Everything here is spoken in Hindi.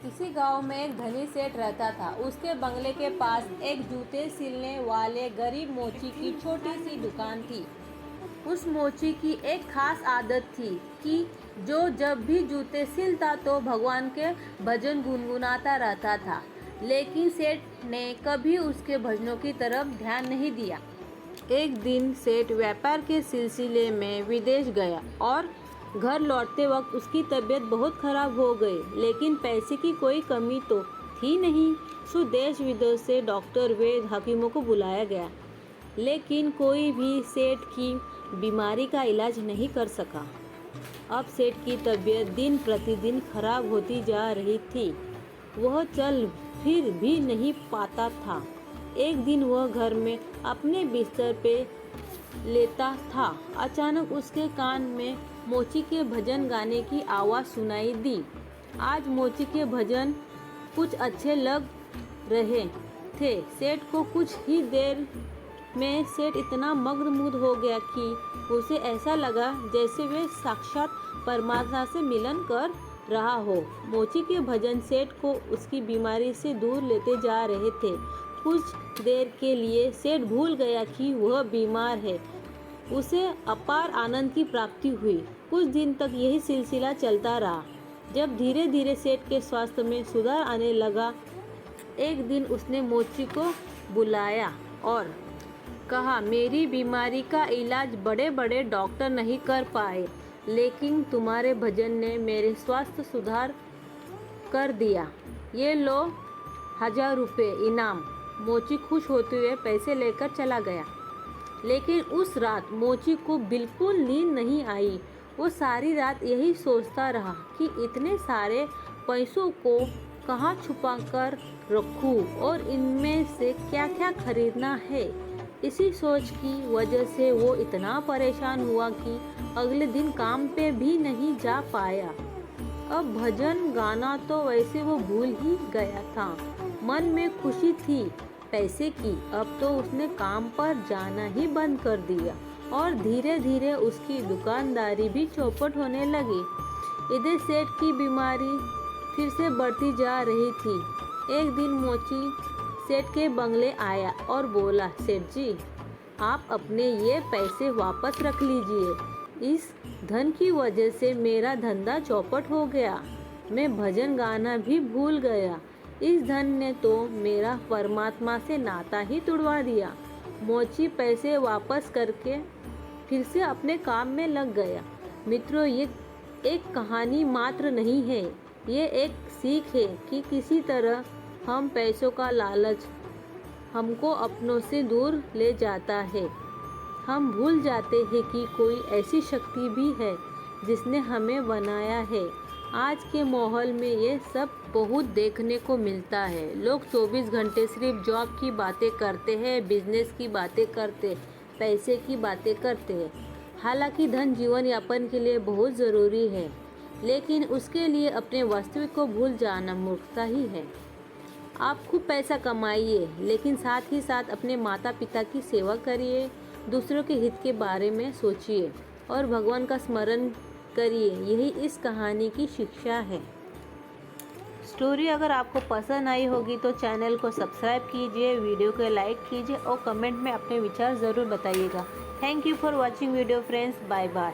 किसी गांव में एक धनी सेठ रहता था। उसके बंगले के पास एक जूते सिलने वाले गरीब मोची की छोटी सी दुकान थी। उस मोची की एक खास आदत थी कि जो जब भी जूते सिलता तो भगवान के भजन गुनगुनाता रहता था। लेकिन सेठ ने कभी उसके भजनों की तरफ ध्यान नहीं दिया। एक दिन सेठ व्यापार के सिलसिले में विदेश गया और घर लौटते वक्त उसकी तबीयत बहुत खराब हो गई। लेकिन पैसे की कोई कमी तो थी नहीं। सो देश विदेश से डॉक्टर वैद्य हकीमों को बुलाया गया, लेकिन कोई भी सेठ की बीमारी का इलाज नहीं कर सका। अब सेठ की तबीयत दिन प्रतिदिन खराब होती जा रही थी। वह चल फिर भी नहीं पाता था। एक दिन वह घर में अपने बिस्तर पे लेटा था। अचानक उसके कान में मोची के भजन गाने की आवाज़ सुनाई दी। आज मोची के भजन कुछ अच्छे लग रहे थे। सेठ को कुछ ही देर में सेठ इतना मग्न हो गया कि उसे ऐसा लगा जैसे वे साक्षात परमात्मा से मिलन कर रहा हो। मोची के भजन सेठ को उसकी बीमारी से दूर लेते जा रहे थे। कुछ देर के लिए सेठ भूल गया कि वह बीमार है। उसे अपार आनंद की प्राप्ति हुई। कुछ दिन तक यही सिलसिला चलता रहा। जब धीरे धीरे सेठ के स्वास्थ्य में सुधार आने लगा, एक दिन उसने मोची को बुलाया और कहा, मेरी बीमारी का इलाज बड़े बड़े डॉक्टर नहीं कर पाए, लेकिन तुम्हारे भजन ने मेरे स्वास्थ्य सुधार कर दिया। ये लो 1000 रुपये इनाम। मोची खुश होते हुए पैसे लेकर चला गया। लेकिन उस रात मोची को बिल्कुल नींद नहीं आई। वो सारी रात यही सोचता रहा कि इतने सारे पैसों को कहाँ छुपा कर रखूँ और इनमें से क्या क्या खरीदना है। इसी सोच की वजह से वो इतना परेशान हुआ कि अगले दिन काम पे भी नहीं जा पाया। अब भजन गाना तो वैसे वो भूल ही गया था। मन में खुशी थी पैसे की। अब तो उसने काम पर जाना ही बंद कर दिया और धीरे धीरे उसकी दुकानदारी भी चौपट होने लगी। इधर सेठ की बीमारी फिर से बढ़ती जा रही थी। एक दिन मोची सेठ के बंगले आया और बोला, सेठ जी, आप अपने ये पैसे वापस रख लीजिए। इस धन की वजह से मेरा धंधा चौपट हो गया। मैं भजन गाना भी भूल गया। इस धन ने तो मेरा परमात्मा से नाता ही तुड़वा दिया। मोची पैसे वापस करके फिर से अपने काम में लग गया। मित्रों, ये एक कहानी मात्र नहीं है, ये एक सीख है कि किसी तरह हम पैसों का लालच हमको अपनों से दूर ले जाता है। हम भूल जाते हैं कि कोई ऐसी शक्ति भी है जिसने हमें बनाया है। आज के माहौल में ये सब बहुत देखने को मिलता है। लोग 24 घंटे सिर्फ जॉब की बातें करते हैं, बिजनेस की बातें करते, पैसे की बातें करते हैं। हालांकि धन जीवन यापन के लिए बहुत ज़रूरी है, लेकिन उसके लिए अपने वास्तविक को भूल जाना मूर्खता ही है। आप खूब पैसा कमाइए, लेकिन साथ ही साथ अपने माता पिता की सेवा करिए, दूसरों के हित के बारे में सोचिए और भगवान का स्मरण करिए। यही इस कहानी की शिक्षा है। स्टोरी अगर आपको पसंद आई होगी तो चैनल को सब्सक्राइब कीजिए, वीडियो को लाइक कीजिए और कमेंट में अपने विचार ज़रूर बताइएगा। Thank you for watching video friends. Bye bye.